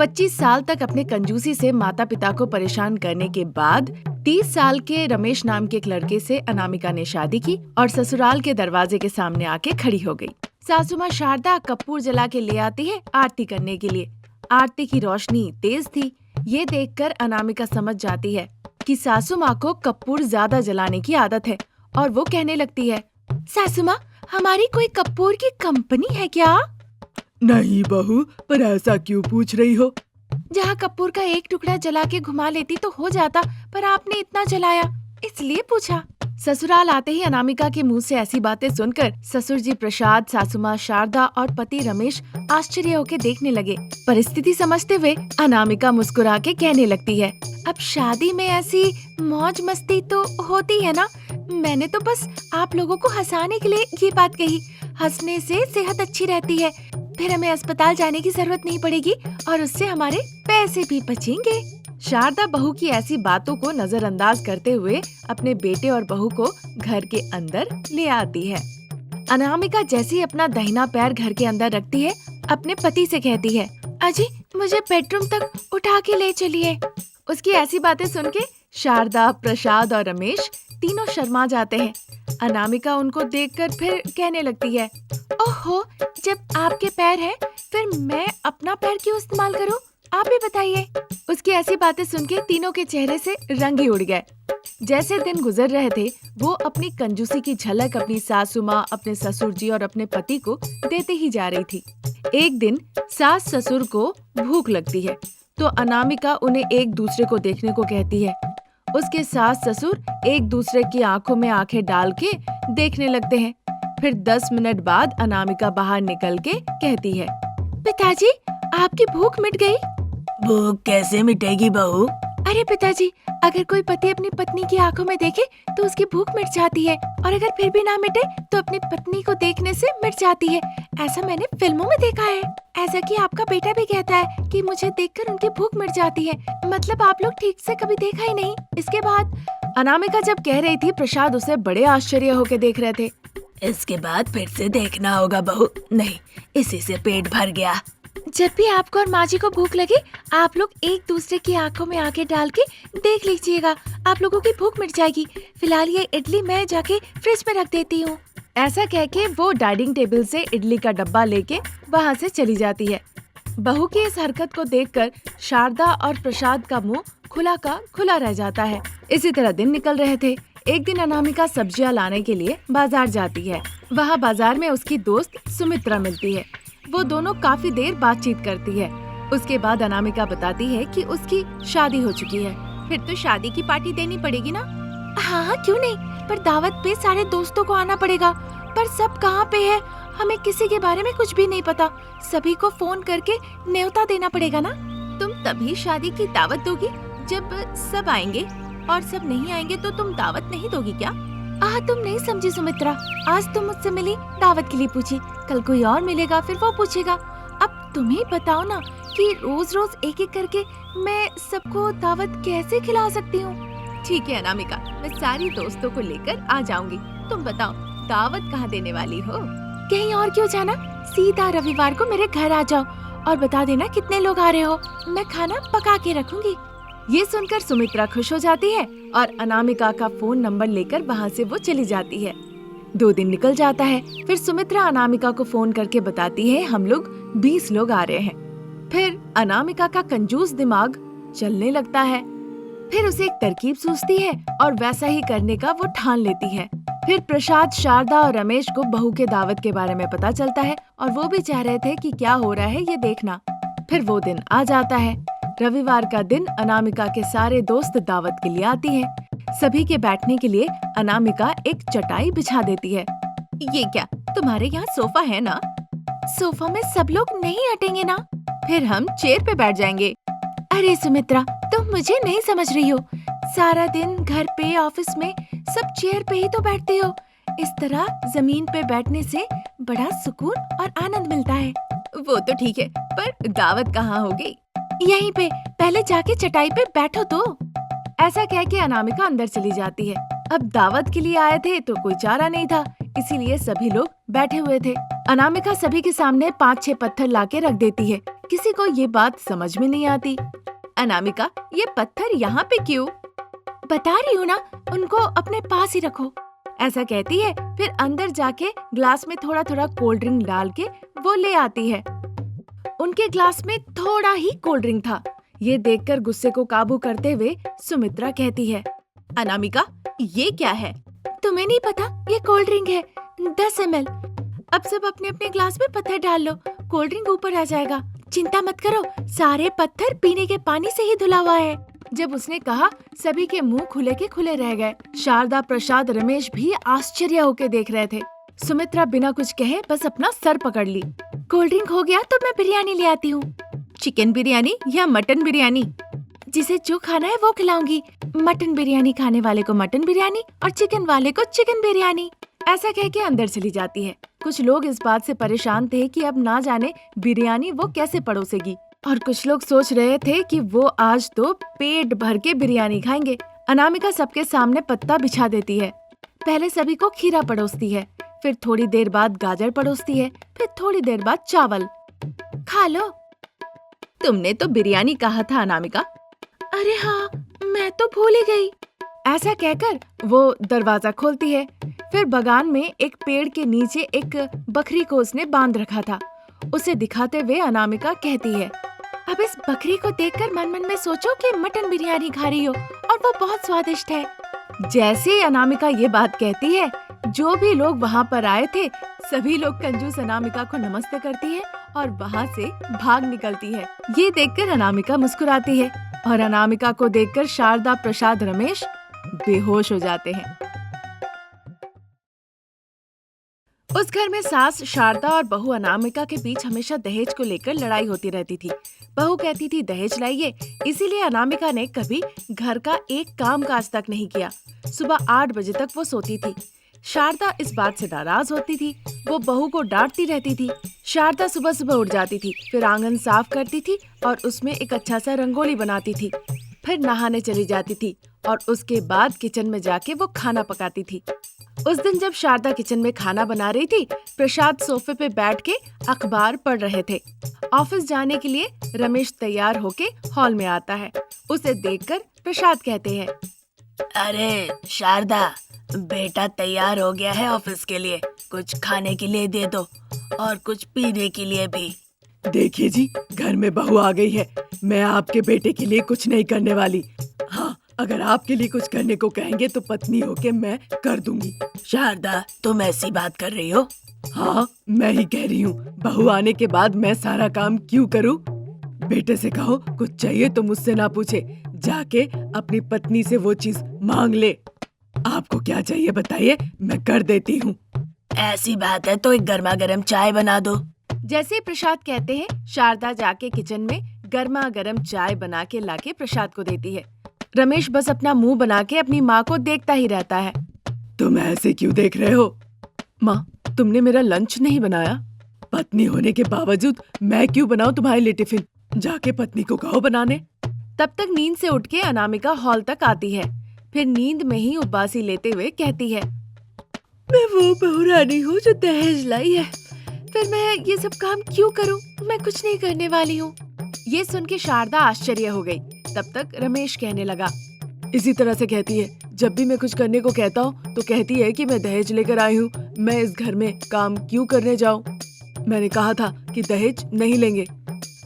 25 साल तक अपने कंजूसी से माता पिता को परेशान करने के बाद 30 साल के रमेश नाम के एक लड़के से अनामिका ने शादी की और ससुराल के दरवाजे के सामने आके खड़ी हो गई। सासू माँ शारदा कपूर जला के ले आती है आरती करने के लिए। आरती की रोशनी तेज थी। ये देखकर अनामिका समझ जाती है कि सासू माँ को कपूर ज्यादा जलाने की आदत है और वो कहने लगती है, सासू माँ, हमारी कोई कपूर की कंपनी है क्या? नहीं बहू, पर ऐसा क्यों पूछ रही हो? जहाँ कपूर का एक टुकड़ा जला के घुमा लेती तो हो जाता, पर आपने इतना जलाया, इसलिए पूछा। ससुराल आते ही अनामिका के मुंह से ऐसी बातें सुनकर ससुर जी प्रसाद, सासू माँ शारदा और पति रमेश आश्चर्य होके देखने लगे। परिस्थिति समझते हुए अनामिका मुस्कुरा के कहने लगती है, अब शादी में ऐसी मौज मस्ती तो होती है ना, मैंने तो बस आप लोगों को हंसाने के लिए ये बात कही। हंसने से सेहत अच्छी रहती है, फिर हमें अस्पताल जाने की जरूरत नहीं पड़ेगी और उससे हमारे पैसे भी बचेंगे। शारदा बहू की ऐसी बातों को नजरअंदाज करते हुए अपने बेटे और बहू को घर के अंदर ले आती है। अनामिका जैसे ही अपना दाहिना पैर घर के अंदर रखती है, अपने पति से कहती है, अजी मुझे बेडरूम तक उठा के ले चलिए। उसकी ऐसी बातें सुन के शारदा, प्रसाद और रमेश तीनों शर्मा जाते हैं। अनामिका उनको देखकर फिर कहने लगती है, ओहो, जब आपके पैर हैं, फिर मैं अपना पैर क्यों इस्तेमाल करूं? आप ही बताइए। उसकी ऐसी बातें सुन के तीनों के चेहरे से रंग ही उड़ गए। जैसे दिन गुजर रहे थे, वो अपनी कंजूसी की झलक अपनी सासू माँ, अपने ससुर जी और अपने पति को देते ही जा रही थी। एक दिन सास ससुर को भूख लगती है, तो अनामिका उन्हें एक दूसरे को देखने को कहती है। उसके सास ससुर एक दूसरे की आंखों में आंखें डाल के देखने लगते हैं। फिर 10 मिनट बाद अनामिका बाहर निकल के कहती है, पिताजी, आपकी भूख मिट गई? भूख कैसे मिटेगी बहू? अरे पिताजी, अगर कोई पति अपनी पत्नी की आंखों में देखे तो उसकी भूख मिट जाती है, और अगर फिर भी ना मिटे तो अपनी पत्नी को देखने से मिट जाती है। ऐसा मैंने फिल्मों में देखा है। ऐसा कि आपका बेटा भी कहता है कि मुझे देखकर उनकी भूख मिट जाती है। मतलब आप लोग ठीक से कभी देखा ही नहीं। इसके बाद अनामिका जब कह रही थी, प्रसाद उसे बड़े आश्चर्य होके देख रहे थे। इसके बाद फिर से देखना होगा बहू। नहीं, इसी से पेट भर गया। जब भी आपको और माँ जी को भूख लगे, आप लोग एक दूसरे की आंखों में आंखें डाल के देख लीजिएगा, आप लोगों की भूख मिट जाएगी। फिलहाल ये इडली मैं जाके फ्रिज में रख देती हूँ। ऐसा कह के वो डाइनिंग टेबल से इडली का डब्बा लेके वहाँ से चली जाती है। बहू की इस हरकत को देखकर शारदा और प्रसाद का मुंह खुला का खुला रह जाता है। इसी तरह दिन निकल रहे थे। एक दिन अनामिका सब्जियां लाने के लिए बाजार जाती है। वहाँ बाजार में उसकी दोस्त सुमित्रा मिलती है। वो दोनों काफी देर बातचीत करती है। उसके बाद अनामिका बताती है कि उसकी शादी हो चुकी है। फिर तो शादी की पार्टी देनी पड़ेगी ना? हाँ, क्यों नहीं, पर दावत पे सारे दोस्तों को आना पड़ेगा। पर सब कहाँ पे है? हमें किसी के बारे में कुछ भी नहीं पता। सभी को फोन करके न्योता देना पड़ेगा ना? तुम तभी शादी की दावत दोगी जब सब आएंगे, और सब नहीं आएंगे तो तुम दावत नहीं दोगी क्या? तुम नहीं समझी सुमित्रा। आज तुम मुझसे मिली, दावत के लिए पूछी, कल कोई और मिलेगा, फिर वो पूछेगा। अब तुम ही बताओ ना कि रोज रोज एक एक करके मैं सबको दावत कैसे खिला सकती हूँ? ठीक है अनामिका, मैं सारी दोस्तों को लेकर आ जाऊंगी। तुम बताओ, दावत कहाँ देने वाली हो? कहीं और क्यों जाना, सीधा रविवार को मेरे घर आ जाओ और बता देना कितने लोग आ रहे हो। मैं खाना पका के रखूंगी। ये सुनकर सुमित्रा खुश हो जाती है और अनामिका का फोन नंबर लेकर वहाँ से वो चली जाती है। 2 दिन निकल जाता है। फिर सुमित्रा अनामिका को फोन करके बताती है, हम लोग 20 लोग आ रहे हैं। फिर अनामिका का कंजूस दिमाग चलने लगता है। फिर उसे एक तरकीब सूझती है और वैसा ही करने का वो ठान लेती है। फिर प्रसाद, शारदा और रमेश को बहू के दावत के बारे में पता चलता है और वो भी चाह रहे थे कि क्या हो रहा है ये देखना। फिर वो दिन आ जाता है। रविवार का दिन अनामिका के सारे दोस्त दावत के लिए आती हैं। सभी के बैठने के लिए अनामिका एक चटाई बिछा देती है। ये क्या, तुम्हारे यहाँ सोफा है ना? सोफा में सब लोग नहीं हटेंगे ना? फिर हम चेयर पे बैठ जाएंगे। अरे सुमित्रा, तुम मुझे नहीं समझ रही हो। सारा दिन घर पे, ऑफिस में सब चेयर पे ही तो बैठते हो। इस तरह जमीन पे बैठने से बड़ा सुकून और आनंद मिलता है। वो तो ठीक है, पर दावत कहाँ होगी? यहीं पे, पहले जाके चटाई पे बैठो तो। ऐसा कह के अनामिका अंदर चली जाती है। अब दावत के लिए आए थे तो कोई चारा नहीं था, इसीलिए सभी लोग बैठे हुए थे। अनामिका सभी के सामने 5-6 पत्थर लाके रख देती है। किसी को ये बात समझ में नहीं आती। अनामिका, ये पत्थर यहाँ पे क्यों? बता रही हूँ ना, उनको अपने पास ही रखो, ऐसा कहती है। फिर अंदर जाके ग्लास में थोड़ा थोड़ा कोल्ड ड्रिंक डाल के वो ले आती है। उनके ग्लास में थोड़ा ही कोल्ड ड्रिंक था। ये देखकर गुस्से को काबू करते हुए सुमित्रा कहती है, अनामिका, ये क्या है? तुम्हें नहीं पता? ये कोल्ड ड्रिंक है, 10 ml। अब सब अपने अपने ग्लास में पत्थर डाल लो, कोल्ड ड्रिंक ऊपर आ जाएगा। चिंता मत करो, सारे पत्थर पीने के पानी से ही धुला हुआ है। जब उसने कहा, सभी के मुंह खुले के खुले रह गए। शारदा, प्रसाद, रमेश भी आश्चर्य होके देख रहे थे। सुमित्रा बिना कुछ कहे बस अपना सर पकड़ ली। कोल्ड ड्रिंक हो गया तो मैं बिरयानी ले आती हूँ। चिकन बिरयानी या मटन बिरयानी? जिसे जो खाना है वो खिलाऊंगी। मटन बिरयानी खाने वाले को मटन बिरयानी और चिकन वाले को चिकन बिरयानी। ऐसा कह के अंदर चली जाती है। कुछ लोग इस बात से परेशान थे कि अब ना जाने बिरयानी वो कैसे परोसेगी, और कुछ लोग सोच रहे थे कि वो आज तो पेट भर के बिरयानी खाएंगे। अनामिका सबके सामने पत्ता बिछा देती है। पहले सभी को खीरा परोसती है, फिर थोड़ी देर बाद गाजर परोसती है, फिर थोड़ी देर बाद चावल। खा लो। तुमने तो बिरयानी कहा था अनामिका। अरे हाँ, मैं तो भूल ही गई। ऐसा कहकर वो दरवाजा खोलती है। फिर बगान में एक पेड़ के नीचे एक बकरी को उसने बांध रखा था। उसे दिखाते हुए अनामिका कहती है, अब इस बकरी को देखकर मन मन में सोचो कि मटन बिरयानी खा रही हो और वो बहुत स्वादिष्ट है। जैसे अनामिका ये बात कहती है, जो भी लोग वहाँ पर आए थे सभी लोग कंजूस अनामिका को नमस्ते करती है और वहाँ से भाग निकलती है। ये देखकर अनामिका मुस्कुराती है और अनामिका को देखकर शारदा, प्रसाद, रमेश बेहोश हो जाते हैं। उस घर में सास शारदा और बहू अनामिका के बीच हमेशा दहेज को लेकर लड़ाई होती रहती थी। बहू कहती थी दहेज लाइए, इसीलिए अनामिका ने कभी घर का एक काम काज तक नहीं किया। सुबह 8 बजे तक वो सोती थी। शारदा इस बात से नाराज होती थी। वो बहू को डांटती रहती थी। शारदा सुबह सुबह उठ जाती थी, फिर आंगन साफ करती थी और उसमें एक अच्छा सा रंगोली बनाती थी। फिर नहाने चली जाती थी और उसके बाद किचन में जाके वो खाना पकाती थी। उस दिन जब शारदा किचन में खाना बना रही थी, प्रसाद सोफे पे बैठ के अखबार पढ़ रहे थे। ऑफिस जाने के लिए रमेश तैयार होके हॉल में आता है। उसे देखकर प्रसाद कहते हैं, अरे शारदा, बेटा तैयार हो गया है ऑफिस के लिए। कुछ खाने के लिए दे दो और कुछ पीने के लिए भी। देखिए जी, घर में बहू आ गई है। मैं आपके बेटे के लिए कुछ नहीं करने वाली। हाँ, अगर आपके लिए कुछ करने को कहेंगे तो पत्नी होके मैं कर दूंगी। शारदा, तुम ऐसी बात कर रही हो? हाँ, मैं ही कह रही हूँ। बहू आने के बाद मैं सारा काम क्यों करूँ? बेटे से कहो कुछ चाहिए तो मुझसे ना पूछे, जाके अपनी पत्नी से वो चीज मांग ले। आपको क्या चाहिए बताइए, मैं कर देती हूँ। ऐसी बात है तो एक गर्मा गर्म चाय बना दो। जैसे प्रसाद कहते हैं, शारदा जाके किचन में गर्मा गर्म चाय बना के लाके प्रसाद को देती है। रमेश बस अपना मुंह बना के अपनी माँ को देखता ही रहता है। तुम ऐसे क्यों देख रहे हो? माँ, तुमने मेरा लंच नहीं बनाया? पत्नी होने के बावजूद मैं क्यों बनाऊं तुम्हारे लिए टिफिन? जाके पत्नी को कहो बनाने। तब तक नींद से उठ के अनामिका हॉल तक आती है। फिर नींद में ही उबासी लेते हुए कहती है, मैं वो बहू रानी हूँ जो दहेज लाई है। फिर मैं ये सब काम क्यों करूँ? मैं कुछ नहीं करने वाली हूँ। ये सुन के शारदा आश्चर्य हो गई। तब तक रमेश कहने लगा, इसी तरह से कहती है। जब भी मैं कुछ करने को कहता हूँ तो कहती है कि मैं दहेज लेकर आई हूँ। मैं इस घर में काम क्यों करने जाऊँ? मैंने कहा था कि दहेज नहीं लेंगे,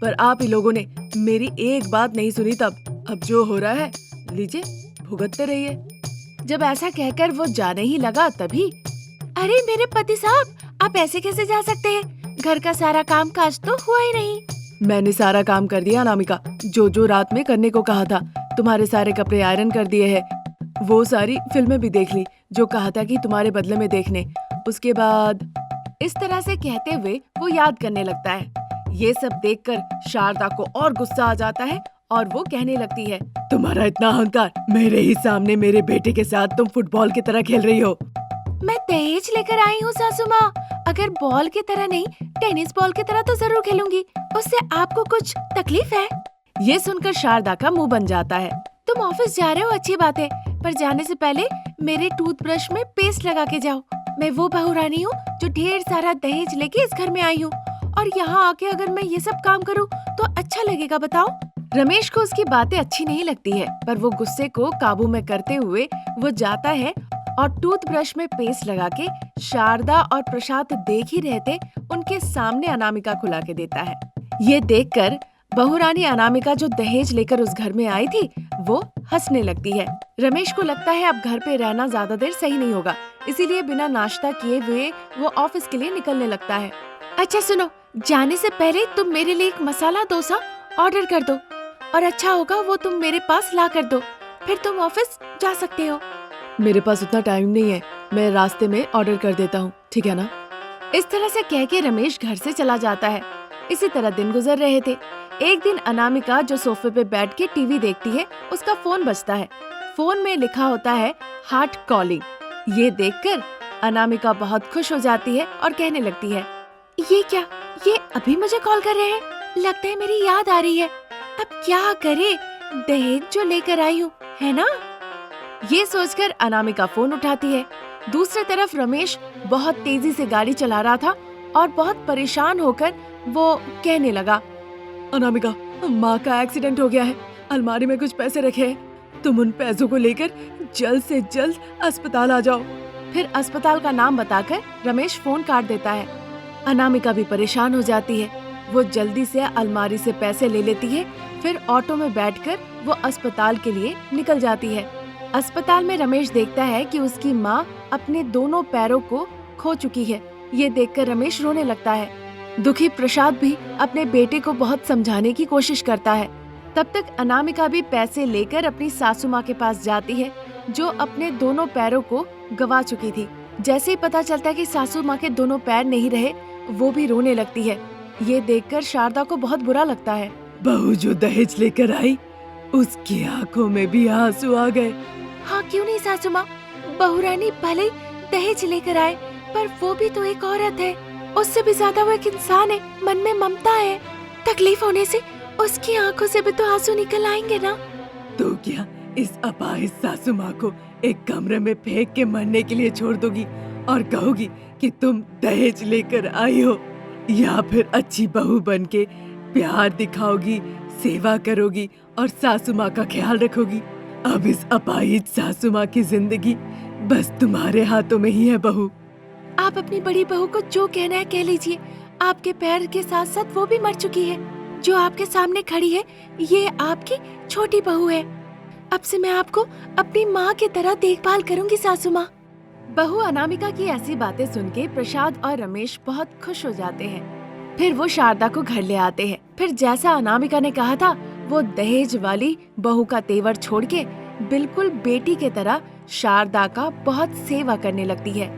पर आप ही लोगों ने मेरी एक बात नहीं सुनी। तब अब जो हो रहा है, लीजिए भुगतते रहिए। जब ऐसा कहकर वो जाने ही लगा तभी, अरे मेरे पति साहब, आप ऐसे कैसे जा सकते हैं? घर का सारा काम काज तो हुआ ही नहीं। मैंने सारा काम कर दिया अनामिका, जो रात में करने को कहा था। तुम्हारे सारे कपड़े आयरन कर दिए हैं, वो सारी फिल्में भी देख ली जो कहा था कि तुम्हारे बदले में देखने। उसके बाद इस तरह से कहते हुए वो याद करने लगता है। ये सब देखकर शारदा को और गुस्सा आ जाता है और वो कहने लगती है, तुम्हारा इतना अहंकार, मेरे ही सामने मेरे बेटे के साथ तुम फुटबॉल की तरह खेल रही हो। मैं दहेज लेकर आई हूँ सासू माँ। अगर बॉल की तरह नहीं, टेनिस बॉल की तरह तो जरूर खेलूंगी। उससे आपको कुछ तकलीफ है? ये सुनकर शारदा का मुंह बन जाता है। तुम ऑफिस जा रहे हो, अच्छी बात है, पर जाने से पहले मेरे टूथब्रश में पेस्ट लगा के जाओ। मैं वो बहू रानी हूँ जो ढेर सारा दहेज लेके इस घर में आई हूँ और यहाँ आके अगर मैं ये सब काम करूँ तो अच्छा लगेगा, बताओ। रमेश को उसकी बातें अच्छी नहीं लगती है, पर वो गुस्से को काबू में करते हुए वो जाता है और टूथब्रश में पेस्ट लगा के शारदा और प्रसाद देख ही रहते उनके सामने अनामिका को ला के देता है। ये देखकर बहुरानी अनामिका जो दहेज लेकर उस घर में आई थी वो हंसने लगती है। रमेश को लगता है अब घर पे रहना ज्यादा देर सही नहीं होगा, इसीलिए बिना नाश्ता किए हुए वो ऑफिस के लिए निकलने लगता है। अच्छा सुनो, जाने से पहले तुम मेरे लिए एक मसाला डोसा ऑर्डर कर दो और अच्छा होगा वो तुम मेरे पास ला कर दो, फिर तुम ऑफिस जा सकते हो। मेरे पास उतना टाइम नहीं है, मैं रास्ते में ऑर्डर कर देता हूँ, ठीक है ना? इस तरह से कह के रमेश घर से चला जाता है। इसी तरह दिन गुजर रहे थे। एक दिन अनामिका जो सोफे पे बैठ के टीवी देखती है, उसका फोन बजता है। फोन में लिखा होता है हार्ट कॉलिंग। ये देखकर अनामिका बहुत खुश हो जाती है और कहने लगती है, ये क्या, ये अभी मुझे कॉल कर रहे हैं? लगता है मेरी याद आ रही है। अब क्या करे, दहेज जो लेकर आई हूँ, है ना? ये सोचकर अनामिका फोन उठाती है। दूसरी तरफ रमेश बहुत तेजी से गाड़ी चला रहा था और बहुत परेशान होकर वो कहने लगा, अनामिका, माँ का एक्सीडेंट हो गया है, अलमारी में कुछ पैसे रखे हैं, तुम उन पैसों को लेकर जल्द से जल्द अस्पताल आ जाओ। फिर अस्पताल का नाम बताकर रमेश फोन काट देता है। अनामिका भी परेशान हो जाती है। वो जल्दी से अलमारी से पैसे ले लेती है, फिर ऑटो में बैठकर वो अस्पताल के लिए निकल जाती है। अस्पताल में रमेश देखता है कि उसकी माँ अपने दोनों पैरों को खो चुकी है। ये देखकर रमेश रोने लगता है। दुखी प्रसाद भी अपने बेटे को बहुत समझाने की कोशिश करता है। तब तक अनामिका भी पैसे लेकर अपनी सासू माँ के पास जाती है, जो अपने दोनों पैरों को गवा चुकी थी। जैसे ही पता चलता है कि सासू माँ के दोनों पैर नहीं रहे, वो भी रोने लगती है। ये देखकर शारदा को बहुत बुरा लगता है। बहू जो दहेज लेकर आई, उसकी आंखों में भी आंसू आ गए। हाँ क्यों नहीं सासू माँ, बहुरानी भले ही दहेज लेकर आए, पर वो भी तो एक औरत है। उससे भी ज्यादा वो एक इंसान है, मन में ममता है। तकलीफ होने से उसकी आंखों से भी तो आंसू निकल आएंगे ना। तो क्या इस अपाहिज सासू माँ को एक कमरे में फेंक के मरने के लिए छोड़ दोगी और कहोगी कि तुम दहेज लेकर आई हो, या फिर अच्छी बहू बनके प्यार दिखाओगी, सेवा करोगी और सासू माँ का ख्याल रखोगी? अब इस अपाहिज सासू माँ की जिंदगी बस तुम्हारे हाथों में ही है बहू। आप अपनी बड़ी बहू को जो कहना है कह लीजिए। आपके पैर के साथ साथ वो भी मर चुकी है। जो आपके सामने खड़ी है, ये आपकी छोटी बहू है। अब से मैं आपको अपनी माँ की तरह देखभाल करूंगी सासू माँ। बहू अनामिका की ऐसी बातें सुन के प्रसाद और रमेश बहुत खुश हो जाते हैं। फिर वो शारदा को घर ले आते हैं। फिर जैसा अनामिका ने कहा था, वो दहेज वाली बहू का तेवर छोड़ के बिल्कुल बेटी के तरह शारदा का बहुत सेवा करने लगती है।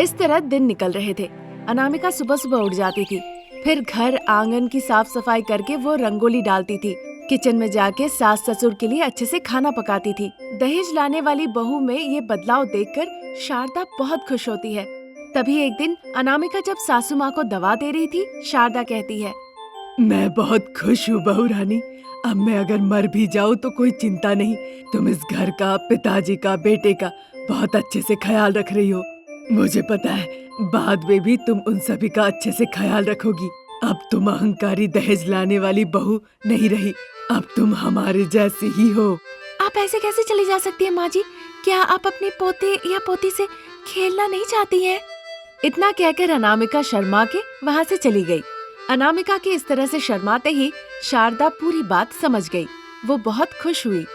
इस तरह दिन निकल रहे थे। अनामिका सुबह सुबह उठ जाती थी, फिर घर आंगन की साफ सफाई करके वो रंगोली डालती थी। किचन में जाके सास ससुर के लिए अच्छे से खाना पकाती थी। दहेज लाने वाली बहू में ये बदलाव देखकर शारदा बहुत खुश होती है। तभी एक दिन अनामिका जब सासू माँ को दवा दे रही थी, शारदा कहती है, मैं बहुत खुश हूँ बहू रानी। अब मैं अगर मर भी जाऊँ तो कोई चिंता नहीं। तुम इस घर का, पिताजी का, बेटे का बहुत अच्छे से ख्याल रख रही हो। मुझे पता है बाद में भी तुम उन सभी का अच्छे से ख्याल रखोगी। अब तुम अहंकारी दहेज लाने वाली बहू नहीं रही, अब तुम हमारे जैसी ही हो। आप ऐसे कैसे चली जा सकती है माँ जी? क्या आप अपने पोते या पोती से खेलना नहीं चाहती हैं? इतना कहकर अनामिका शर्मा के वहाँ से चली गई। अनामिका के इस तरह से शर्माते ही शारदा पूरी बात समझ गई। वो बहुत खुश हुई।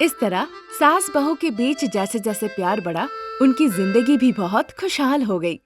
इस तरह सास बहू के बीच जैसे जैसे प्यार बढ़ा, उनकी जिंदगी भी बहुत खुशहाल हो गई।